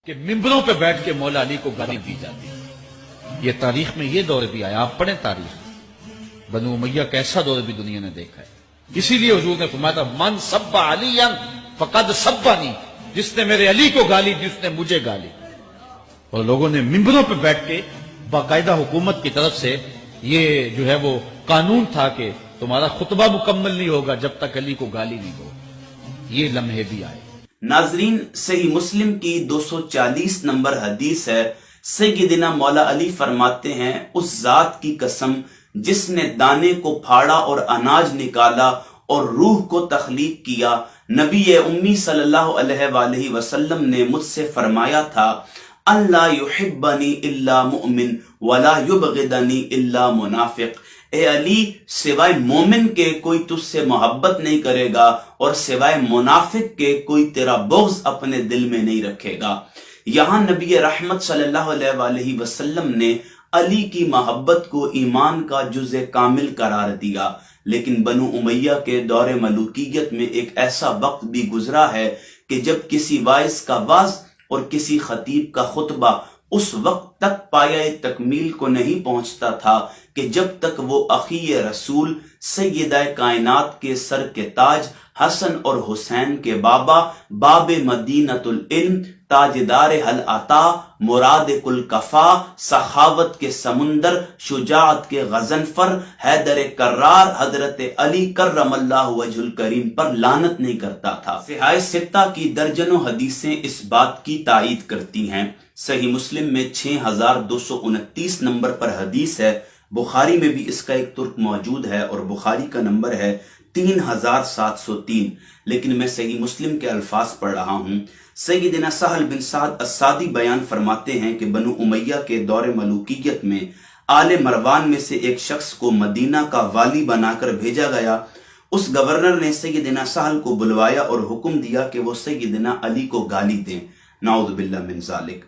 کہ ممبروں پہ بیٹھ کے مولا علی کو گالی دی جاتی ہے۔ یہ تاریخ میں یہ دور بھی آیا، آپ پڑھیں تاریخ، بنو امیہ کا ایسا دور بھی دنیا نے دیکھا ہے۔ اسی لیے حضور نے فرمایا تھا من سب علی فقد سبنی، جس نے میرے علی کو گالی دی اس نے مجھے گالی۔ اور لوگوں نے ممبروں پہ بیٹھ کے باقاعدہ حکومت کی طرف سے یہ جو ہے وہ قانون تھا کہ تمہارا خطبہ مکمل نہیں ہوگا جب تک علی کو گالی نہیں دو۔ یہ لمحے بھی آئے۔ ناظرین، صحیح مسلم کی 240 نمبر حدیث ہے، سیدنا مولا علی فرماتے ہیں اس ذات کی قسم جس نے دانے کو پھاڑا اور اناج نکالا اور روح کو تخلیق کیا، نبی امی صلی اللہ علیہ وآلہ وسلم نے مجھ سے فرمایا تھا اللہ یحبنی الا مؤمن ولا یبغضنی الا منافق۔ اے علی، سوائے مومن کے کوئی تجھ سے محبت نہیں کرے گا اور سوائے منافق کے کوئی تیرا بغض اپنے دل میں نہیں رکھے گا۔ یہاں نبی رحمت صلی اللہ علیہ وآلہ وسلم نے علی کی محبت کو ایمان کا جزء کامل قرار دیا، لیکن بنو امیہ کے دور ملوکیت میں ایک ایسا وقت بھی گزرا ہے کہ جب کسی واعظ کا وعظ اور کسی خطیب کا خطبہ اس وقت تک پایہ تکمیل کو نہیں پہنچتا تھا کہ جب تک وہ اخی رسول سیدہ کائنات کے سر کے تاج حسن اور حسین کے بابا، باب مدینۃ العلم، تاجدار حل عطا، مراد کل کفا، سخاوت کے سمندر، شجاعت کے غضنفر، حیدر کرار حضرت علی کرم اللہ وجہ الکریم پر لعنت نہیں کرتا تھا۔ صحاح ستہ کی درجنوں حدیثیں اس بات کی تائید کرتی ہیں۔ صحیح مسلم میں 6229 نمبر پر حدیث ہے، بخاری میں بھی اس کا ایک ترک موجود ہے اور بخاری کا نمبر ہے 3703، لیکن میں صحیح مسلم کے الفاظ پڑھ رہا ہوں۔ سیدنا سہل بن سعد السعدی بیان فرماتے ہیں کہ بنو امیہ کے دور ملوکیت میں آل مروان میں سے ایک شخص کو مدینہ کا والی بنا کر بھیجا گیا۔ اس گورنر نے سیدنا سہل کو بلوایا اور حکم دیا کہ وہ سیدنا علی کو گالی دیں، نعوذ باللہ من ذالک۔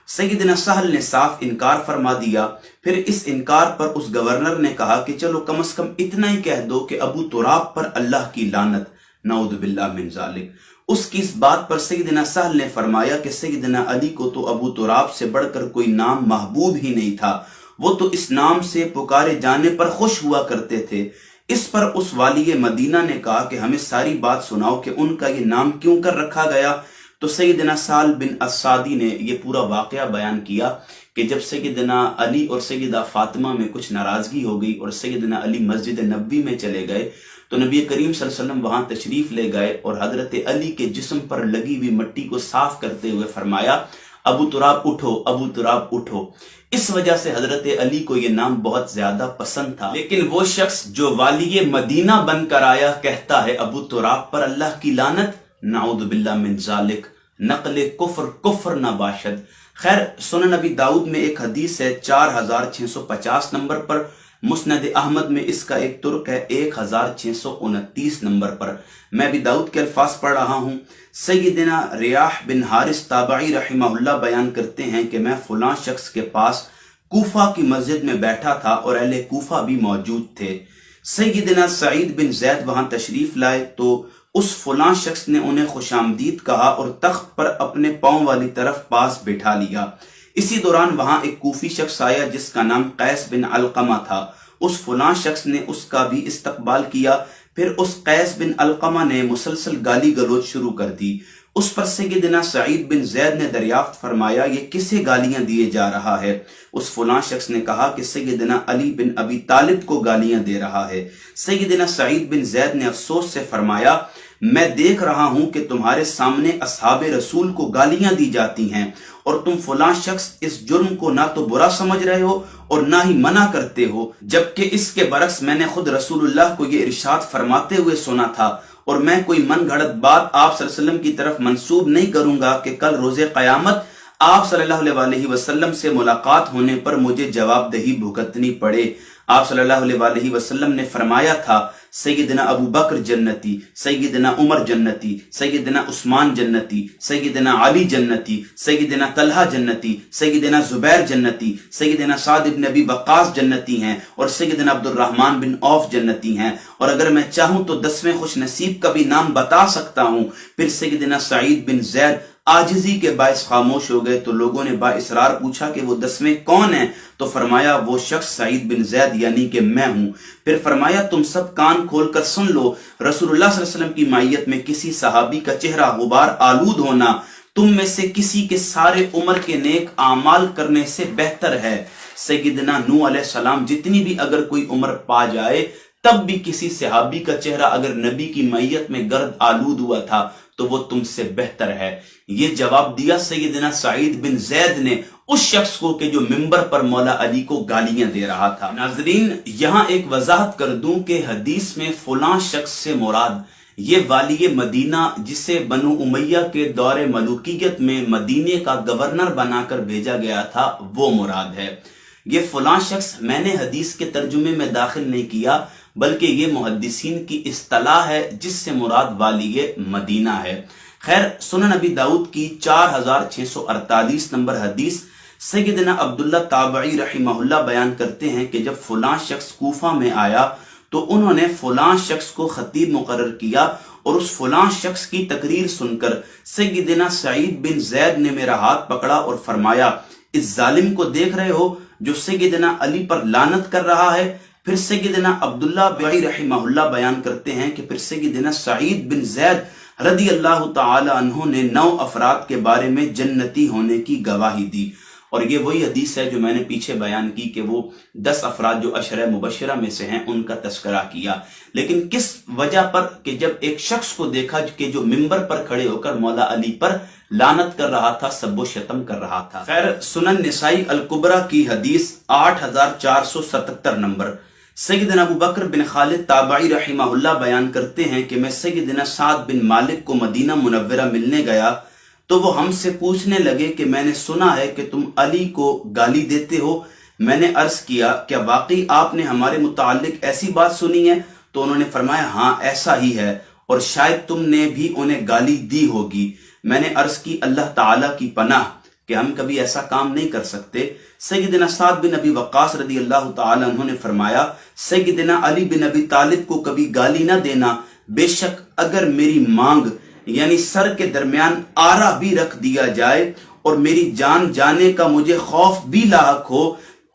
سیدنا سہل نے صاف انکار فرما دیا۔ پھر اس انکار پر اس گورنر نے کہا کہ چلو کم از کم اتنا ہی کہہ دو کہ ابو تراب پر اللہ کی لعنت، نعوذ باللہ من ذالک۔ اس کی اس بات پر سیدنا سہل نے فرمایا کہ سیدنا علی کو تو ابو تراب سے بڑھ کر کوئی نام محبوب ہی نہیں تھا، وہ تو اس نام سے پکارے جانے پر خوش ہوا کرتے تھے۔ اس پر اس والی مدینہ نے کہا کہ ہمیں ساری بات سناؤ کہ ان کا یہ نام کیوں کر رکھا گیا۔ تو سیدنا سہل بن السعدی نے یہ پورا واقعہ بیان کیا کہ جب سیدنا علی اور سیدہ فاطمہ میں کچھ ناراضگی ہو گئی اور سیدنا علی مسجد نبوی میں چلے گئے تو نبی کریم صلی اللہ علیہ وسلم وہاں تشریف لے گئے اور حضرت علی کے جسم پر لگی ہوئی مٹی کو صاف کرتے ہوئے فرمایا ابو تراب اٹھو، ابو تراب اٹھو۔ اس وجہ سے حضرت علی کو یہ نام بہت زیادہ پسند تھا۔ لیکن وہ شخص جو والی مدینہ بن کر آیا کہتا ہے ابو تراب پر اللہ کی لعنت، نعوذ باللہ من ذالک، نقل کفر کفر نہ باشد۔ خیر، سنن نبی داؤد میں ایک حدیث ہے 4650 نمبر پر، مسند احمد میں اس کا ایک ترک ہے 1629 نمبر پر۔ میں بھی داؤد کے الفاظ پڑھ رہا ہوں۔ سیدنا ریاح بن حارث تابعی رحمہ اللہ بیان کرتے ہیں کہ میں فلاں شخص کے پاس کوفہ کی مسجد میں بیٹھا تھا اور اہل کوفہ بھی موجود تھے۔ سیدنا سعید بن زید وہاں تشریف لائے تو اس فلاں شخص نے انہیں خوش آمدید کہا اور تخت پر اپنے پاؤں والی طرف پاس بٹھا لیا۔ اسی دوران وہاں ایک کوفی شخص آیا جس کا نام قیس بن علقمہ تھا۔ اس فلاں شخص نے اس کا بھی استقبال کیا۔ پھر اس قیس بن علقمہ نے مسلسل گالی گلوچ شروع کر دی۔ اس پر سیدنا سعید بن زید نے دریافت فرمایا یہ کسے گالیاں دیے جا رہا ہے؟ اس فلاں شخص نے کہا کہ سیدنا علی بن ابی طالب کو گالیاں دے رہا ہے۔ سیدنا سعید بن زید نے افسوس سے فرمایا میں دیکھ رہا ہوں کہ تمہارے سامنے اصحاب رسول کو گالیاں دی جاتی ہیں اور تم فلاں شخص اس جرم کو نہ تو برا سمجھ رہے ہو اور نہ ہی منع کرتے ہو، جبکہ اس کے برعکس میں نے خود رسول اللہ کو یہ ارشاد فرماتے ہوئے سنا تھا اور میں کوئی من گھڑت بات آپ صلی اللہ علیہ وسلم کی طرف منسوب نہیں کروں گا کہ کل روز قیامت آپ صلی اللہ علیہ وسلم سے ملاقات ہونے پر مجھے جواب دہی بھگتنی پڑے۔ آپ صلی اللہ علیہ وسلم نے فرمایا تھا سیدنا ابو بکر جنتی، سیدنا عمر جنتی، سیدنا عثمان جنتی، سیدنا علی جنتی، سیدنا طلحہ جنتی، سیدنا زبیر جنتی، سیدنا سعد بن ابی وقاص جنتی ہیں اور سیدنا عبد الرحمن بن عوف جنتی ہیں، اور اگر میں چاہوں تو 10ویں خوش نصیب کا بھی نام بتا سکتا ہوں۔ پھر سیدنا سعید بن زید आजिजी के बायस खामोश हो गए। तो लोगों ने बाइसरार पूछा कि वो 10वें कौन है? तो फरमाया वो शख्स सईद बिन ज़ैद यानी कि मैं हूं। फिर फरमाया तुम सब कान खोलकर सुन लो, रसूलुल्लाह सल्लल्लाहु अलैहि वसल्लम की मायत में किसी सहाबी का चेहरा गुबार आलूद होना तुम में से किसी के सारे उम्र के नेक आमाल करने से बेहतर है। सैयदना नूह अलैहिस्सलाम जितनी भी अगर कोई उम्र पा जाए तब भी किसी सहाबी का चेहरा अगर नबी की मैयत में गर्द आलूद हुआ था तो वो तुमसे बेहतर है। ये जवाब दिया सैयदना सईद बिन ज़ैद ने उस शख्स को कि जो मिंबर पर मौला अली को गालियां दे रहा था। नाजरीन, यहां एक वजाहत कर दूं कि हदीस में फलां शख्स से मुराद ये वाली मदीना जिसे बनु उमैया के दौरे मलूकियत में मदीने का गवर्नर बनाकर भेजा गया था वो मुराद है। ये फलां शख्स मैंने हदीस के तर्जुमे में दाखिल नहीं किया, बल्कि ये मुहद्दिसीन की इस्तिलाह है जिससे मुराद वाली मदीना है। खैर, सुनन नबी दाऊद की 4648 नंबर हदीस सैयदना अब्दुल्ला ताबई रहिमहुल्लाह बयान करते हैं कि जब फलां शख्स कूफा में आया तो उन्होंने फलां शख्स को खतीब मुकर्रर किया और उस फलां शख्स की तकरीर सुनकर सैयदना सईद बिन ज़ैद ने मेरा हाथ पकड़ा और फरमाया, इस जालिम को देख रहे हो जो सैयदना अली पर लानत कर रहा है। फिर सैयदना अब्दुल्ला बिन रहिमहुल्लाह बयान करते हैं कि फिर सैयदना सईद बिन ज़ैद रदी अल्लाह ताला अन्हु ने 9 अफराद के बारे में जन्नती होने की गवाही दी। और ये वही हदीस है जो मैंने पीछे बयान की कि वो 10 अफराद जो अशरा मुबशरा में से हैं उनका तस्करा किया। लेकिन किस वजह पर कि जब एक शख्स को देखा कि जो मिंबर पर खड़े होकर मौला अली पर लानत कर रहा था, सब्बो शतम कर रहा था। खैर, सुनन निसाई अल कुबरा की हदीस 8477 नंबर सैयदना अबू बकर बिन खालिद ताबई रहिमहुल्लाह बयान करते हैं कि मैं सैयदना साद बिन मालिक को मदीना मुनव्वरा मिलने गया तो वो हमसे पूछने लगे कि मैंने सुना है कि तुम अली को गाली देते हो। मैंने अर्ज किया, क्या वाकई आपने हमारे मुताल्लिक ऐसी बात सुनी है? तो उन्होंने फरमाया, हाँ ऐसा ही है और शायद तुमने भी उन्हें गाली दी होगी। मैंने अर्ज की, अल्लाह ताला की पनाह कि हम कभी ऐसा काम नहीं कर सकते। सैयदना साद बिन अबी वक्कास रदी अल्लाह ताला अन्हु ने फरमाया, सैयदना अली बिन अबी तालिब को कभी गाली ना देना। बेशक अगर मेरी मांग यानी सर के दरमियान आरा भी रख दिया जाए और मेरी जान जाने का मुझे खौफ भी लाहक हो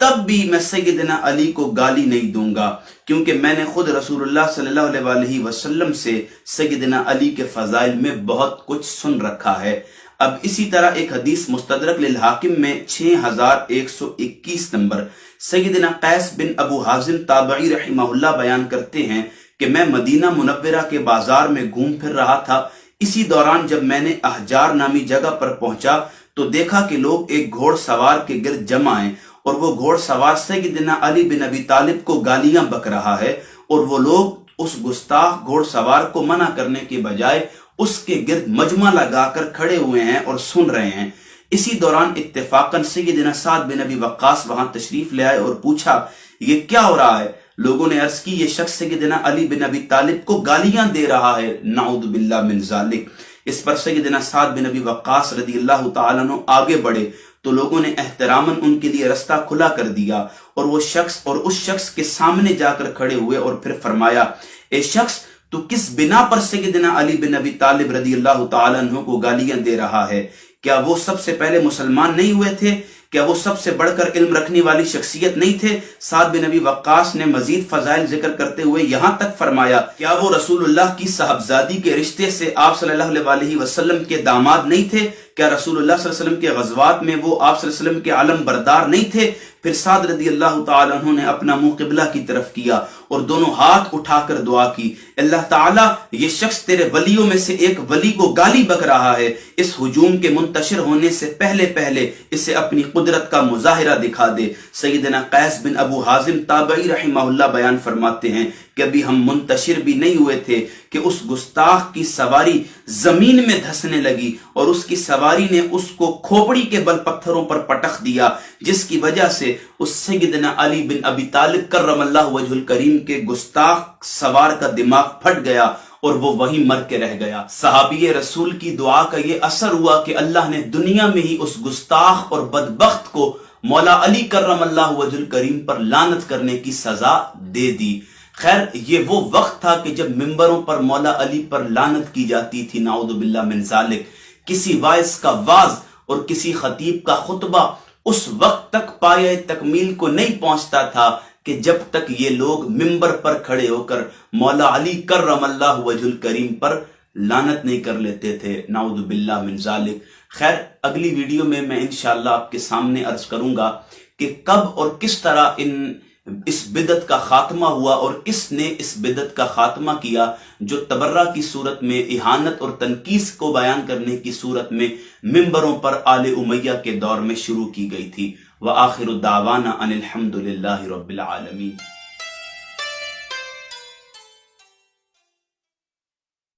तब भी मैं सैयदना अली को गाली नहीं दूंगा, क्योंकि मैंने खुद रसूलुल्लाह सल्लल्लाहु अलैहि वसल्लम से सैयदना अली के फजाइल में बहुत कुछ सुन रखा है। अब इसी तरह एक हदीस मुस्तदरक लिल हाकिम में 6121 नंबर सैयदना कैस बिन अबू हाजिम ताबई रहिमहुल्लाह बयान करते हैं कि मैं मदीना मुनव्वरा के बाजार में घूम फिर रहा था। इसी दौरान जब मैंने अहजार नामी जगह पर पहुंचा तो देखा कि लोग एक घोड़सवार के गिर्द जमा हैं और वो घोड़सवार सैयदना अली बिन अबी तालिब को गालियां बक रहा है और वो लोग उस गुस्ताख घोड़सवार को मना करने के बजाय उसके गिर्द मजमा लगाकर खड़े हुए हैं और सुन रहे हैं। इसी दौरान इत्तेफाकन सैयदना साद बिन अबी वक्कास वहां तशरीफ ले आए और पूछा, ये क्या हो रहा है? लोगों ने अर्ज की, ये शख्स सैयदना अली बिन अबी तालिब को गालियां दे रहा है, नाउदु बिल्लाह मिन जालिक। इस पर सैयदना साद बिन अबी वक्कास रदी अल्लाह ताला अन्हु आगे बढ़े तो लोगों ने एहतरामन उनके लिए रास्ता खुला कर दिया और वो शख्स और उस शख्स के सामने जाकर खड़े हुए और फिर फरमाया, ए शख्स, तू किस बिना पर सैयदना अली बिन अबी तालिब रदी अल्लाह ताला अन्हु को गालियां दे रहा है? क्या वो सबसे पहले मुसलमान नहीं हुए थे? क्या वो सबसे बढ़कर इल्म रखने वाली शख्सियत नहीं थे? साद बिन अबी वक्कास ने मजीद फजाइल जिक्र करते हुए यहां तक फरमाया, क्या वो रसूलुल्लाह की साहबजादी के रिश्ते से आप सल्लल्लाहु अलैहि वसल्लम के दामाद नहीं थे? क्या रसूलुल्लाह सल्लल्लाहु अलैहि वसल्लम के गज़वात में वो आप सल्लल्लाहु अलैहि वसल्लम के आलम बरदार नहीं थे? फिर साद रदी अल्लाह ताला अन्हु ने अपना मुंह किबला की तरफ किया और दोनों हाथ उठाकर दुआ की, अल्लाह ताला, ये शख्स तेरे वलियों में से एक वली को गाली बक रहा है। इस हुजूम के मुंतशिर होने से पहले पहले इसे अपनी कुदरत का मुजाहिरा दिखा दे। सैयदना कैस बिन अबू हाजिम ताबई रहिमहुल्लाह बयान फरमाते हैं कि अभी हम मुंतशिर भी नहीं हुए थे कि उस गुस्ताख की सवारी जमीन में धंसने लगी और उसकी सवारी ने उसको खोपड़ी के बल पत्थरों पर पटक दिया, जिसकी वजह से उस सैयदना अली बिन अबी तालिब कर्रमल्लाहु वजहुल करीम के गुस्ताख सवार का दिमाग फट गया और वो वहीं मर के रह गया। सहाबी रसूल की दुआ का ये असर हुआ कि अल्लाह ने दुनिया में ही उस गुस्ताख और बदबख्त को मौला अली कर्रमल्लाहु वजहुल करीम पर लानत करने की सजा दे दी। खैर, ये वो वक्त था कि जब मिंबरों पर मौला अली पर लानत की जाती थी, नाउदु बिल्लाह मिन जालिक। کسی وائز کا واز اور کسی خطیب کا خطبہ اس وقت تک پایہ تکمیل کو نہیں پہنچتا تھا کہ جب تک یہ لوگ ممبر پر کھڑے ہو کر مولا علی کرم اللہ وجہ الکریم پر لعنت نہیں کر لیتے تھے. نعوذ باللہ من ذالک. خیر، اگلی ویڈیو میں انشاءاللہ آپ کے سامنے عرض کروں گا کہ کب اور کس طرح اس بدعت کا خاتمہ ہوا اور کس نے اس بدعت کا خاتمہ کیا جو تبرہ کی صورت میں، اہانت اور تنقیص کو بیان کرنے کی صورت میں ممبروں پر آل امیہ کے دور میں شروع کی گئی تھی. وآخر دعوانا ان الحمد للہ رب العالمین.